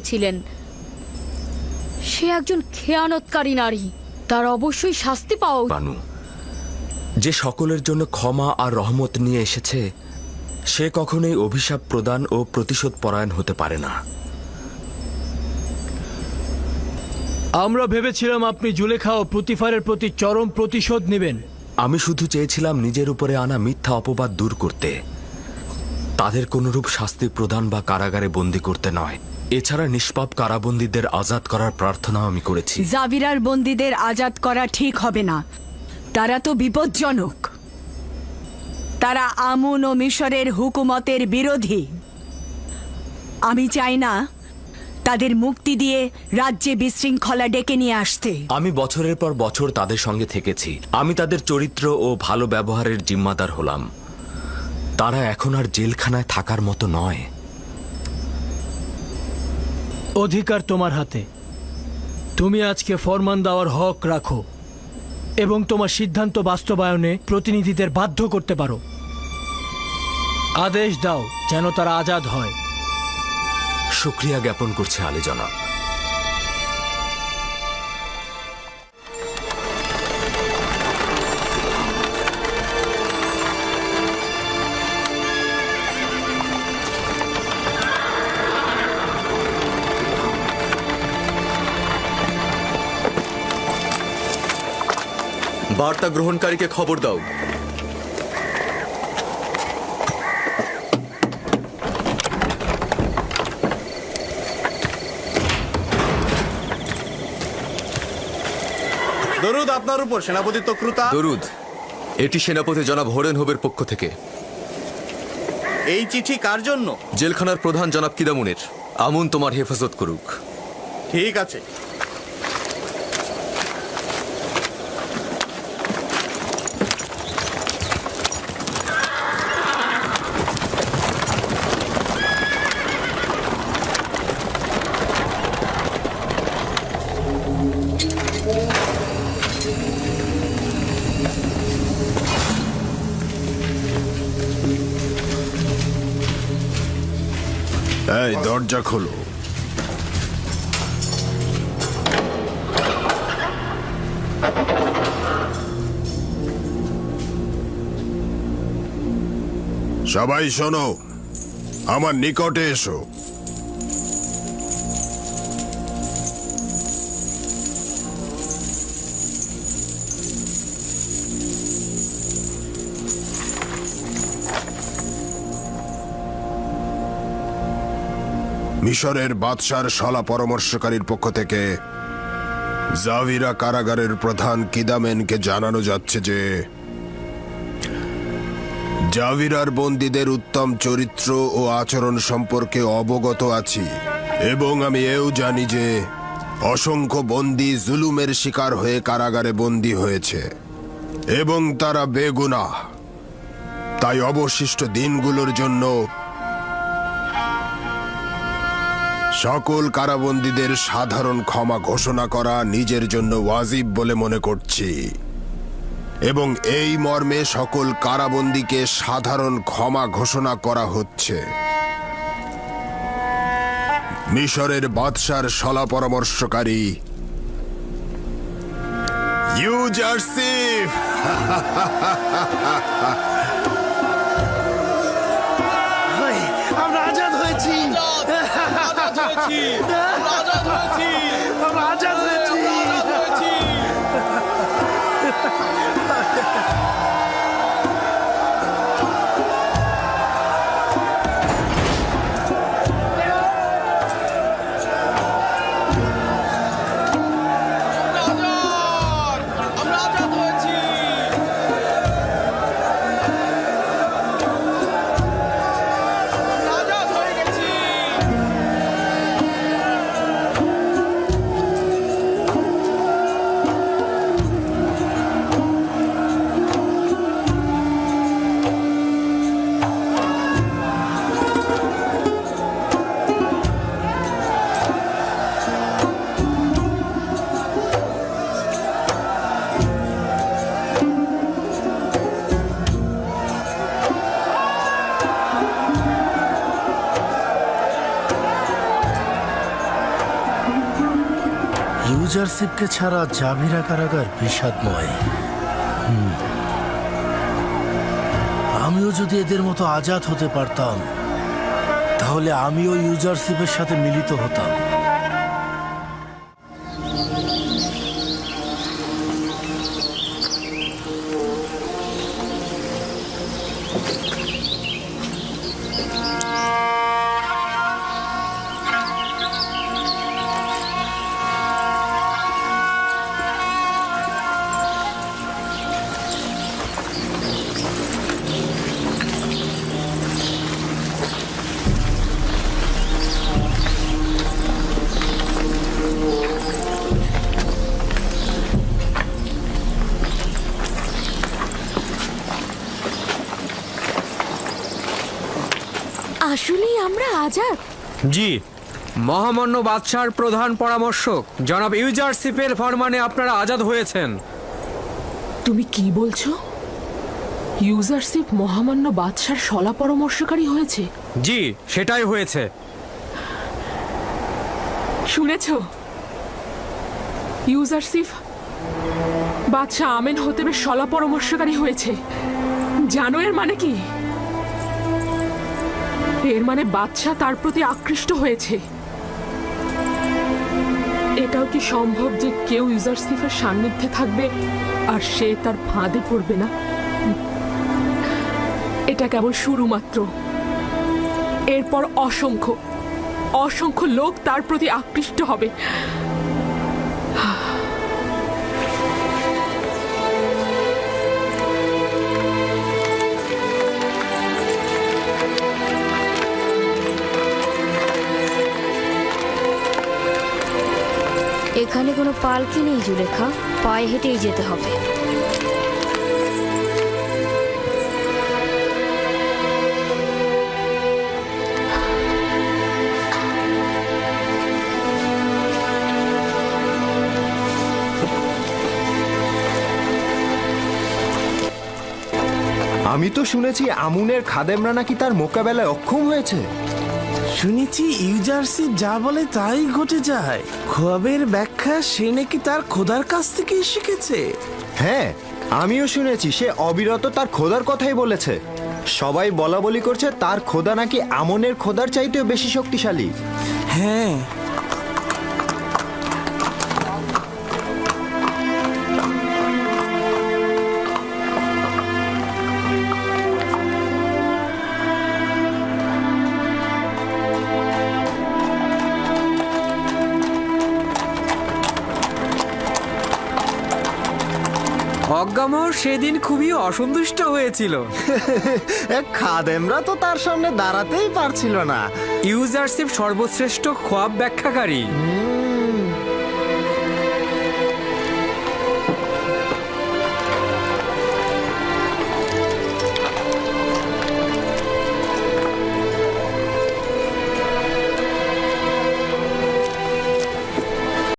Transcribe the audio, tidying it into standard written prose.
ছিলেন। সে একজন খেয়ানতকারী নারী, তার অবশ্যই শাস্তি পাওয়া উচিত। বানু, যে সকলের জন্য ক্ষমা আর রহমত নিয়ে এসেছে সে কখনোই অভিশাপ প্রদান ও প্রতিশোধ পরায়ণ হতে পারে না। আমরা ভেবেছিলাম আপনি জুলেখা ও পুতিফারের প্রতি চরম প্রতিশোধ নেবেন। আমি শুধু চেয়েছিলাম নিজের উপরে আনা মিথ্যা অপবাদ দূর করতে, তাদের কোনরূপ শাস্তি প্রদান বা কারাগারে বন্দী করতে নয়। এছাড়া নিষ্পাপ কারাবন্দীদের আজাদ করার প্রার্থনাও আমি করেছি। জাভিরার বন্দীদের আজাদ করা ঠিক হবে না, তারা তো বিপজ্জনক। তারা আমুন ও মিশরের হুকুমতের বিরোধী। আমি চাই না তাদের মুক্তি দিয়ে রাজ্যে বিশৃঙ্খলা ডেকে নিয়ে আসতে। আমি বছরের পর বছর তাদের সঙ্গে থেকেছি, আমি তাদের চরিত্র ও ভালো ব্যবহারের জিম্মাদার হলাম। তারা এখন আর জেলখানায় থাকার মতো নয়। অধিকার তোমার হাতে। তুমি আজকে ফরমান দেওয়ার হক রাখো এবং তোমার সিদ্ধান্ত বাস্তবায়নে প্রতিনিধিদের বাধ্য করতে পারো। আদেশ দাও যেন তারা আজাদ হয়। শুকরিয়া জ্ঞাপন করছে আলী জনাব। বার্তা গ্রহণকারীকে খবর দাও। দরুদ আপনার উপর সেনাপতি তক্রুতা। দরুদ। এটি সেনাপতি জনাব হোরেন হোবের পক্ষ থেকে। এই চিঠি কার জন্য? জেলখানার প্রধান জনাব কিদামুনের। আমুন তোমার হেফাজত করুক। ঠিক আছে। এই দরজা খোলো। সবাই শোনো, আমার নিকটে এসো। মিশরের বাদশার শলা পরামর্শকারীর পক্ষ থেকে জাভিরা কারাগারের প্রধান কিদামেনকে জানানো যাচ্ছে যে জাভিরার বন্দীদের উত্তম চরিত্র ও আচরণ সম্পর্কে অবগত আছি এবং আমি এও জানি যে অসংখ্য বন্দী জুলুমের শিকার হয়ে কারাগারে বন্দী হয়েছে এবং তারা বেগুনাহ। তাই অবশিষ্ট দিনগুলোর জন্য সকল কারাবন্দীদের সাধারণ ক্ষমা ঘোষণা করা নিজের জন্য ওয়াজিব বলে মনে করছি এবং এই মর্মে সকল কারাবন্দীকে সাধারণ ক্ষমা ঘোষণা করা হচ্ছে। মিশরের বাদশার শলা পরামর্শকারী ইউজারসিফ। আমরা আজাদ হয়েছি। আমরা আজাদ হয়েছি। ইউজারশিপকে ছাড়া জাভিরা কারাগার বিষাদময়। আমিও যদি এদের মতো আজাদ হতে পারতাম, তাহলে আমিও ইউজারশিপের সাথে মিলিত হতাম। আসলেই আমরা আজাদ? জি, মহামান্য বাদশার প্রধান পরামর্শক জনাব ইউজারশিপের ফরমানে আপনারা আজাদ হয়েছেন। তুমি কি বলছো? ইউজারশিপ মহামান্য বাদশার শলা পরামর্শকারী হয়েছে? জি, সেটাই হয়েছে। শুনেছ? ইউজারশিপ বাদশাহ আমেন হতেবের শলা পরামর্শকারী হয়েছে। জানো এর মানে কি? এর মানে বাদশাহ তার প্রতি আকৃষ্ট হয়েছে। এটাও কি সম্ভব যে কেউ ইউজারশিপের সান্নিধ্যে থাকবে আর সে তার ফাঁদে পড়বে না? এটা কেবল শুরু মাত্র। এরপর অসংখ্য অসংখ্য লোক তার প্রতি আকৃষ্ট হবে। এখানে কোনো পালকি নেই জুলেখা, পায়ে হেঁটেই যেতে হবে। আমি তো শুনেছি আমুনের খাদেমরা নাকি তার মোকাবেলায় অক্ষম হয়েছে। শুনেছি ইউজারশিপ যা বলে তাই ঘটে যায়। খোয়াবের ব্যাখ্যা সে নাকি তার খোদার কাছ থেকেই শিখেছে। হ্যাঁ, আমিও শুনেছি সে অবিরত তার খোদার কথাই বলেছে। সবাই বলা বলি করছে তার খোদা নাকি আমনের খোদার চাইতেও বেশি শক্তিশালী। হ্যাঁ, অজ্ঞামর সেদিন খুবই অসন্তুষ্ট হয়েছিল। খাদেমরা তো তার সামনে দাঁড়াতেই পারছিল না। ইউজারশিপ সর্বশ্রেষ্ঠ খোয়াব ব্যাখ্যাকারী।